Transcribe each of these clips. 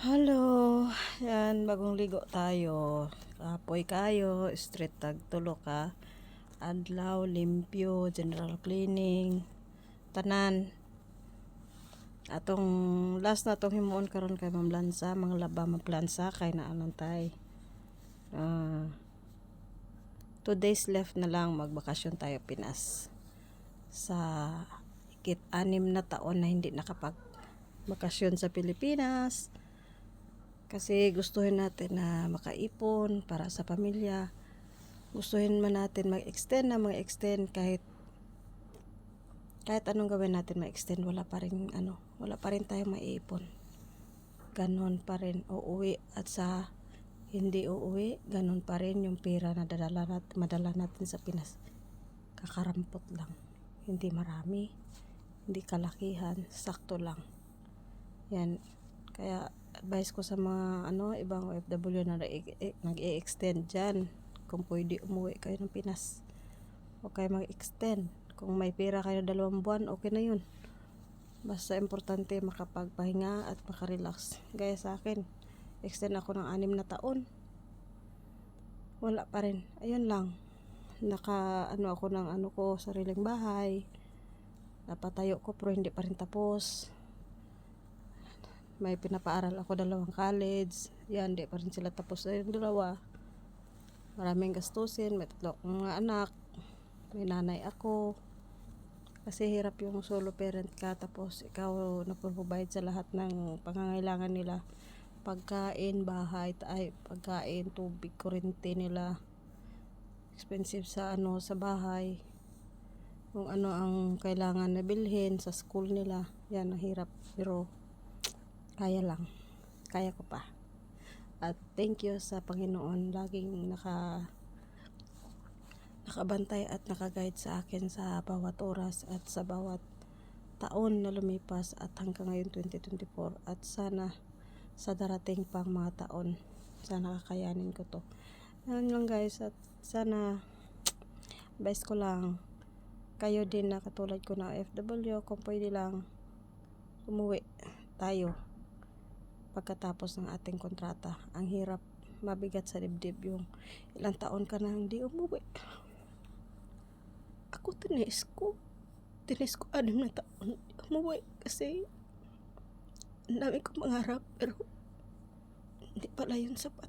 Hello, yan bagong ligo tayo. Kapoy kayo, street tag tulo ka. Adlaw, limpyo, general cleaning, tanan. Atong last na tong himuon karon kay Ma'am Lanza, mga laba maplansa kay naanon tay. 2 days left na lang magbakasyon tayo Pinas. Sa ikit-anim na taon na hindi nakapag bakasyon sa Pilipinas. Kasi gustuhin natin na makaipon para sa pamilya. Gustuhin man natin mag-extend kahit anong gawin natin mag-extend, wala pa rin tayo maiipon. Ganon pa rin uuwi at sa hindi uuwi, ganon pa rin yung pera na madala natin sa Pinas. Kakarampot lang. Hindi marami, hindi kalakihan, sakto lang. Yan. Kaya advice ko sa mga ibang OFW na nag-i-extend dyan, kung pwede umuwi kayo ng Pinas o kayo mag-extend. Kung may pera kayo 2 buwan, okay na yun. Basta importante makapagpahinga at makarelax. Gaya sa akin, extend ako ng 6 na taon, wala pa rin. Ayun lang, ako ng ko, sariling bahay, napatayo ko pero hindi pa rin tapos. May pinapaaral ako 2 college. Yan, di pa rin sila tapos na yung 2. Maraming gastusin. May 3 akong mga anak. May nanay ako. Kasi hirap yung solo parent ka. Tapos ikaw nagpo-provide sa lahat ng pangangailangan nila. Pagkain, pagkain, tubig, kuryente nila. Expensive sa sa bahay. Kung ano ang kailangan na bilhin sa school nila. Yan, ang hirap. Pero kaya lang, kaya ko pa. At thank you sa Panginoon, laging nakabantay at nakaguide sa akin sa bawat oras at sa bawat taon na lumipas at hanggang ngayon 2024. At sana sa darating pang mga taon, sana kakayanin ko to. Yan lang guys, at sana best ko lang kayo din na katulad ko na FW, kung pwede lang umuwi tayo pagkatapos ng ating kontrata. Ang hirap, mabigat sa dibdib yung ilang taon ka na hindi umuwi. Ako tinis ko 6 na taon umuwi kasi ang dami kong mangarap, pero hindi pala yun sapat.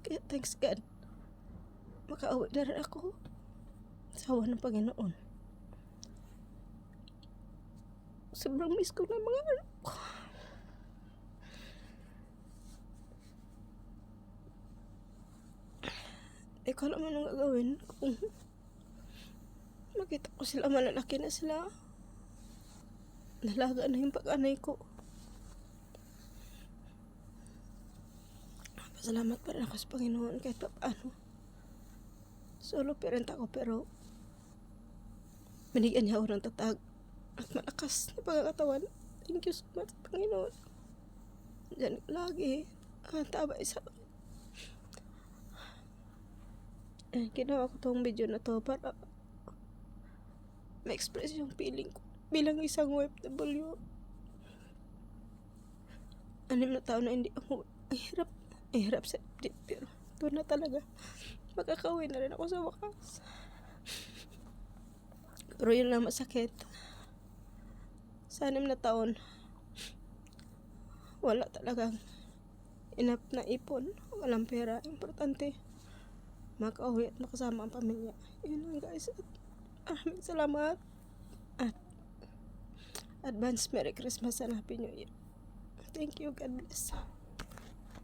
Kaya thanks God, makauwi na rin ako sa awa ng Panginoon. Sobrang miss ko na mga anak ko. Ikaw naman ang gagawin kung makita ko sila malalaki na sila. Nalaga na yung pag-anay ko. Pasalamat pa rin ako sa Panginoon kahit pa paano. Solo parent ako pero binigyan niya ako ng tatag at malakas na pagkakatawan. Thank you so much, Panginoon. Diyan lagi ang tabay sa ginawa ko tong video na to para ma-express yung feeling ko bilang isang OFW. 6 na taon na hindi ako. Ang hirap sa dibdib, pero ito na talaga. Makakauwi na rin ako sa wakas. Pero yun lang masakit. Sa 6 na taon, wala talagang enough na ipon. Walang pera. Importante makauwi at makasama ang pamilya. Yun lang guys. At maraming salamat. At advance Merry Christmas and Happy New Year. Thank you. God bless.